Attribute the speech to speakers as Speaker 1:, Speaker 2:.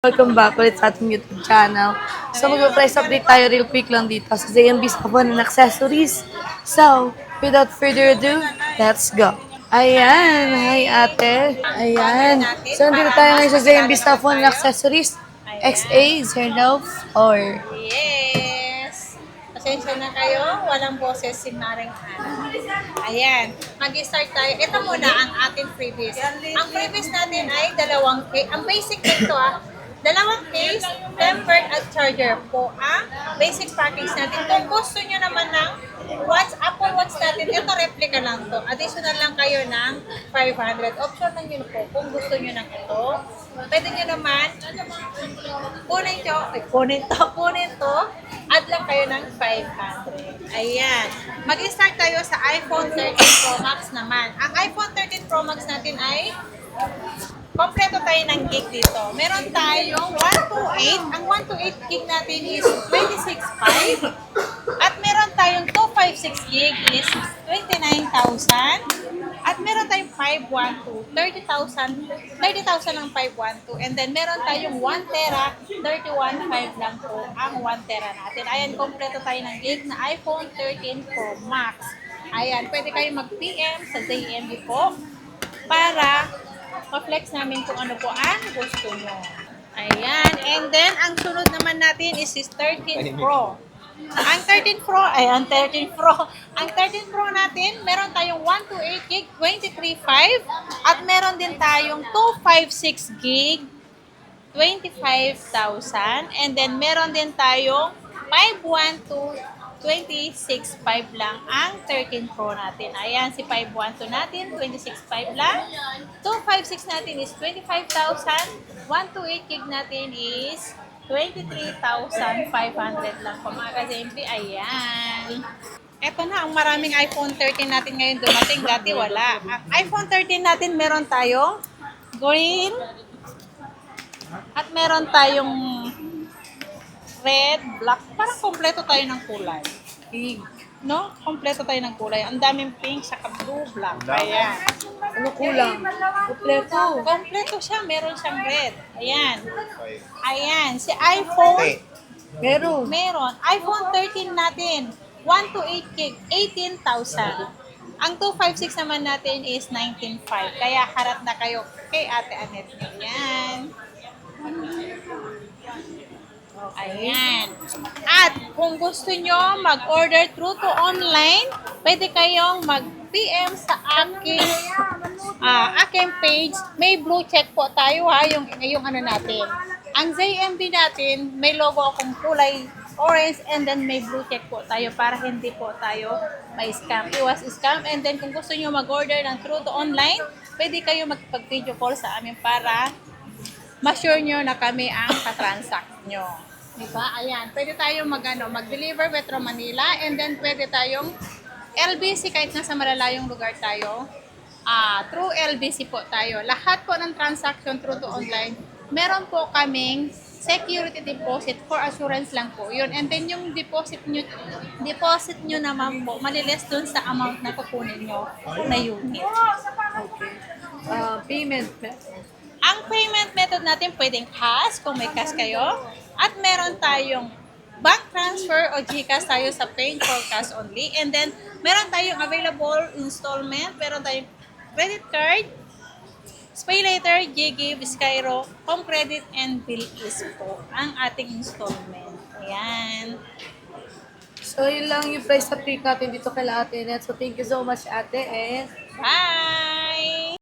Speaker 1: Welcome back ulit sa ating YouTube channel. So, mag-price update tayo real quick lang dito sa JMB Sabon and Accessories. So, without further ado, let's go. Ayan, hi ate. Ayan. So, nandito tayo ngayon sa JMB Sabon and Accessories. XA 04.
Speaker 2: Yes! Pasensya na kayo, walang boses si Maring Ana. Ayan, mag-start tayo. Ito muna ang ating freebies. Ang freebies natin ay dalawang case. Ang basic nito dalawang case, tempered at charger po ang basic package natin. Kung gusto nyo naman ng Apple Watch natin, ito replica lang to. Additional lang kayo ng 500. Option lang yun po. Kung gusto nyo ng ito, pwede nyo naman kunin to, add lang kayo ng 500. Ayan. Mag-start tayo sa iPhone 13 Pro Max naman. Ang iPhone 13 Pro Max natin ay kompleto tayo ng gig dito. Meron tayong 128. Ang 128 gig natin is 26.5. At meron tayong 256 gig is 29,000. At meron tayong 512, 30,000 ang 512. And then meron tayong 1 tera, 31.5 lang po ang 1 tera natin. Ayan, kompleto tayo ng gig na iPhone 13 Pro Max. Ayan, pwede kayo mag-PM sa JMB po para ma-flex namin kung ano po ang gusto nyo. Ayan, and then ang sunod naman natin is 13 Pro. Ang 13 Pro, ang 13 Pro natin, meron tayong 128 gig, 23.5 at meron din tayong 256 gig, 25,000 and then meron din tayong 512, 26.5 lang ang 13 Pro natin. Ayan, si 512 natin, 26.5 lang. 256 natin is 25,000. 128 gig natin is 23,500 lang po mga ka-JMP. Ayan. Ito na, ang maraming iPhone 13 natin ngayon dumating. Dati wala. Ang iPhone 13 natin meron tayong green at meron tayong red, black. Parang kompleto tayo ng kulay.
Speaker 1: Pig.
Speaker 2: No? Kompleto tayo ng kulay. Ang daming pink, saka blue, black. Ayan.
Speaker 1: Ano kulang? Kompleto.
Speaker 2: Kompleto siya. Meron siyang red. Ayan. Ayan. Si iPhone,
Speaker 1: Meron.
Speaker 2: meron. iPhone 13 natin, 128 gig, 18,000. Ang 256 naman natin is 19,500. Kaya harap na kayo kay Ate Annette. Ayan. Ayan. At kung gusto nyo mag-order through to online, pwede kayong mag-PM sa aking page. May blue check po tayo yung ano natin. Ang JMB natin, may logo akong kulay orange and then may blue check po tayo para hindi po tayo may scam. Iwas scam. And then kung gusto nyo mag-order ng through to online, pwede kayo mag-video call sa amin para ma-sure nyo na kami ang katransact nyo. Diba? Ayan. Pwede tayong mag-deliver Metro Manila and then pwede tayong LBC kahit nasa malalayong lugar tayo. Through LBC po tayo. Lahat po ng transaction through to online, meron po kaming security deposit for assurance lang po yun. And then yung deposit nyo naman po, maliles dun sa amount na kukunin nyo na unit.
Speaker 1: Okay. Payment.
Speaker 2: Ang payment method natin pwedeng cash kung may cash kayo. At meron tayong bank transfer o GCash tayo sa paying for cash only. And then meron tayong available installment. Meron tayong credit card, SpayLater, JGive, Skyro, Home Credit, and Bill is po ang ating installment. Ayan.
Speaker 1: So, yun lang yung price update natin dito kay Ate Net. So, thank you so much, ate. And
Speaker 2: Bye!